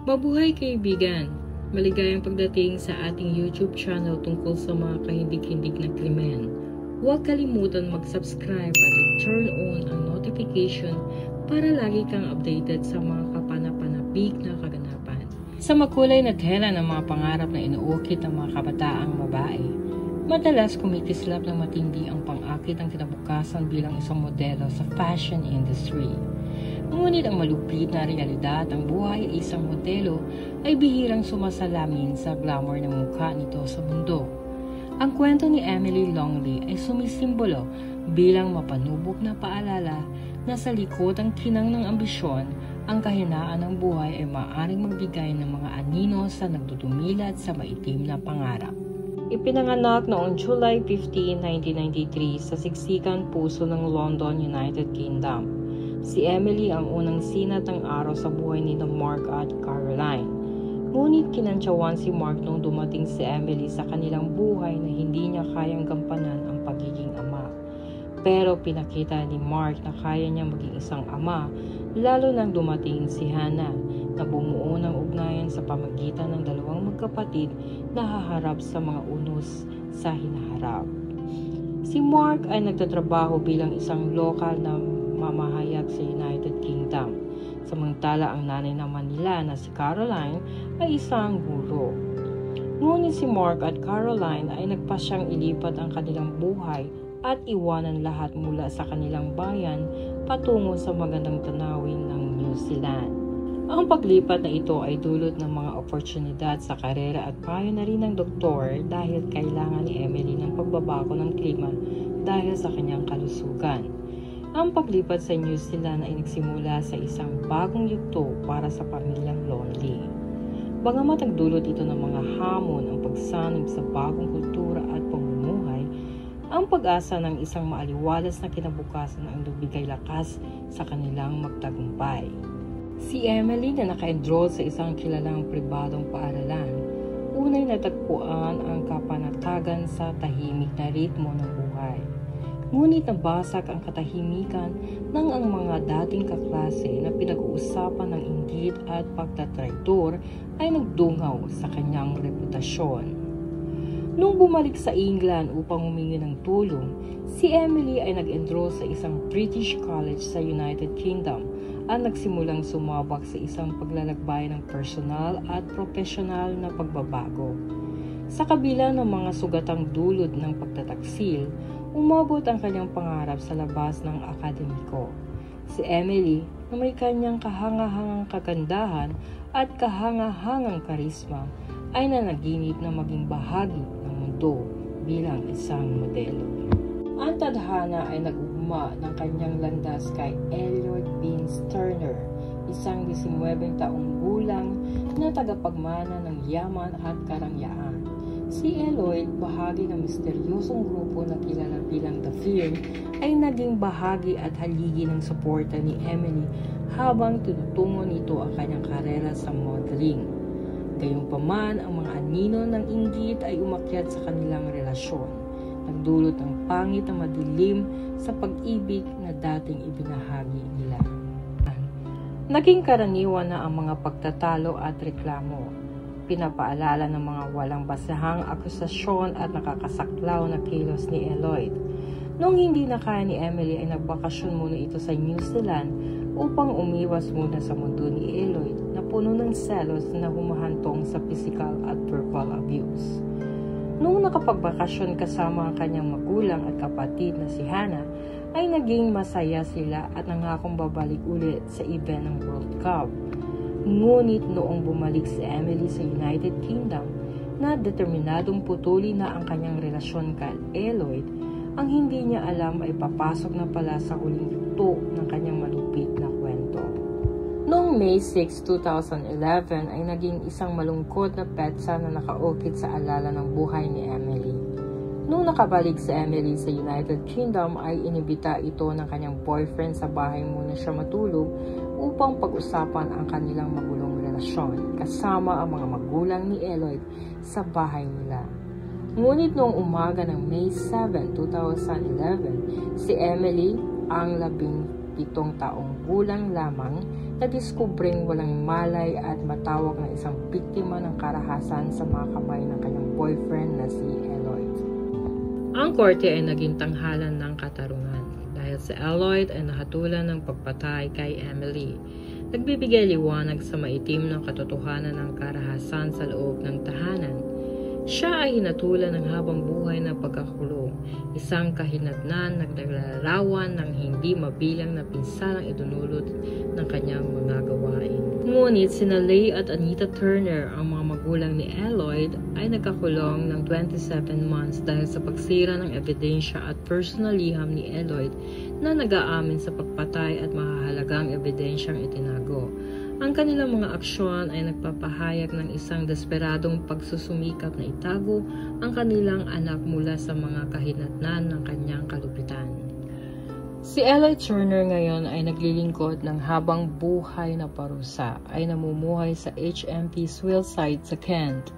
Mabuhay kaibigan! Maligayang pagdating sa ating YouTube channel tungkol sa mga kahindig-hindig na krimen. Huwag kalimutan mag-subscribe at i-turn on ang notification para lagi kang updated sa mga kapanapanabik na kaganapan. Sa makulay na tela ng mga pangarap na inuukit ng mga kabataang babae, madalas kumikislap ng matindi ang pang-akit ng kinabukasan bilang isang modelo sa fashion industry. Ngunit ang malupit na realidad ng buhay ay isang modelo ay bihirang sumasalamin sa glamour ng mukha nito sa mundo. Ang kwento ni Emily Longley ay sumisimbolo bilang mapanubok na paalala na sa likod ng kinang ng ambisyon, ang kahinaan ng buhay ay maaaring magbigay ng mga anino sa nagdudumilad sa maitim na pangarap. Ipinanganak noong July 15, 1993 sa siksikan puso ng London, United Kingdom. Si Emily ang unang sinat ng araw sa buhay ni Mark at Caroline. Ngunit kinantsawan si Mark nung dumating si Emily sa kanilang buhay na hindi niya kayang gampanan ang pagiging ama. Pero pinakita ni Mark na kaya niya maging isang ama, lalo nang dumating si Hannah na bumuo ng ugnayan sa pamagitan ng dalawang magkapatid na haharap sa mga unos sa hinaharap. Si Mark ay nagtatrabaho bilang isang lokal na mamahayag sa United Kingdom, samantala ang nanay naman nila na si Caroline ay isang guro. Ngunit si Mark at Caroline ay nagpasyang ilipat ang kanilang buhay at iwanan lahat mula sa kanilang bayan patungo sa magandang tanawin ng New Zealand. Ang paglipat na ito ay dulot ng mga oportunidad sa karera at payo na rin ng doktor dahil kailangan ni Emily ng pagbabago ng klima dahil sa kanyang kalusugan. Ang paglipat sa New Zealand ay nagsimula sa isang bagong yugto para sa pamilyang Longley. Bagamat nagdulot ito ng mga hamon ang pagsanib sa bagong kultura at pamumuhay, ang pag-asa ng isang maaliwalas na kinabukasan ang nagbigay lakas sa kanilang magtagumpay. Si Emily na naka-enroll sa isang kilalang pribadong paaralan, unay natagpuan ang kapanatagan sa tahimik na ritmo ng buhay. Ngunit nabasag ang katahimikan ng ang mga dating kaklase na pinag-uusapan ng inggit at pagtatraidor ay nagdungaw sa kanyang reputasyon. Nung bumalik sa England upang humingi ng tulong, si Emily ay nag-enroll sa isang British college sa United Kingdom at nagsimulang sumabak sa isang paglalakbay ng personal at profesional na pagbabago. Sa kabila ng mga sugatang dulot ng pagtataksil, umabot ang kanyang pangarap sa labas ng akademiko. Si Emily, na may kanyang kahangahangang kagandahan at kahangahangang karisma, ay nanaginip na maging bahagi ng mundo bilang isang modelo. Ang tadhana ay nag-ugma ng kanyang landas kay Elliot Beans Turner, isang 19 taong gulang na tagapagmana ng yaman at karangyaan. Si Elliot, bahagi ng misteryosong grupo na kilala bilang The Firm, ay naging bahagi at haligi ng suporta ni Emily habang tinutungo nito ang kanyang karera sa modeling. Gayunpaman, ang mga anino ng inggit ay umakyat sa kanilang relasyon, nagdulot ng pangit na madilim sa pag-ibig na dating ibinahagi nila. Naging karaniwan na ang mga pagtatalo at reklamo. Pinapaalala ng mga walang basahang akusasyon at nakakasaklaw na kilos ni Elliot. Noong hindi na kaya ni Emily ay nagbakasyon muna ito sa New Zealand upang umiwas muna sa mundo ni Elliot na puno ng selos na humahantong sa physical at verbal abuse. Noong nakapagbakasyon kasama ang kanyang magulang at kapatid na si Hannah, ay naging masaya sila at nangakong babalik ulit sa event ng World Cup. Ngunit noong bumalik si Emily sa United Kingdom na determinadong putulin na ang kanyang relasyon kay Elliot, ang hindi niya alam ay papasok na pala sa huling yugto ng kanyang malupit na kwento. Noong May 6, 2011 ay naging isang malungkot na petsa na nakaukit sa alala ng buhay ni Emily. Noong nakabalik si Emily sa United Kingdom ay inibita ito ng kanyang boyfriend sa bahay muna siya matulog upang pag-usapan ang kanilang magulong relasyon kasama ang mga magulang ni Elliot sa bahay nila. Ngunit noong umaga ng May 7, 2011, si Emily, ang 17 taong gulang lamang, nadiskubring walang malay at matawag na isang biktima ng karahasan sa mga kamay ng kanyang boyfriend na si Eloyd. Ang korte ay naging tanghalan ng katarungan dahil si Eloyd ay nahatulan ng pagpatay kay Emily. Nagbibigay liwanag sa maitim ng katotohanan ng karahasan sa loob ng tahanan. Siya ay hinatulan ng habang buhay na pagkakulong, isang kahinatnan na naglalarawan ng hindi mabilang na pinsalang idunulot ng kanyang mga gawain. Ngunit sina Leigh at Anita Turner, ang mga magulang ni Eloyd, ay nagkakulong ng 27 months dahil sa pagsira ng ebidensya at personal liham ni Eloyd na nag-aamin sa pagpatay at mahahalagang ebidensyang itinago. Ang kanilang mga aksyon ay nagpapahayag ng isang desperadong pagsusumikap na itago ang kanilang anak mula sa mga kahinatnan ng kanyang kalupitan. Si Eloyd Turner ngayon ay naglilingkod ng habang buhay na parusa, ay namumuhay sa HMP Swillside sa Kent.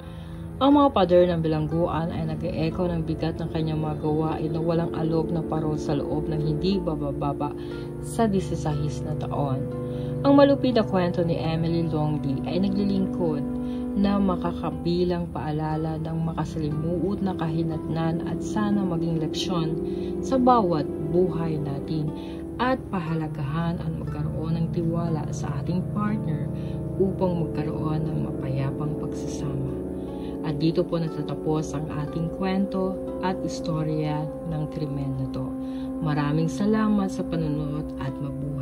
Ang mga pader ng bilangguan ay nag-e-echo ng bigat ng kanyang mga gawain na walang aloob na parol sa loob ng hindi bababa sa 16 na taon. Ang malupit na kwento ni Emily Longby ay naglilingkod na makakabilang paalala ng makasalimuot na kahinatnan at sana maging leksyon sa bawat buhay natin at pahalagahan ang magkaroon ng tiwala sa ating partner upang magkaroon ng mapayapang pagsasama. At dito po natatapos ang ating kwento at istorya ng krimen na to. Maraming salamat sa panonood at mabuhay.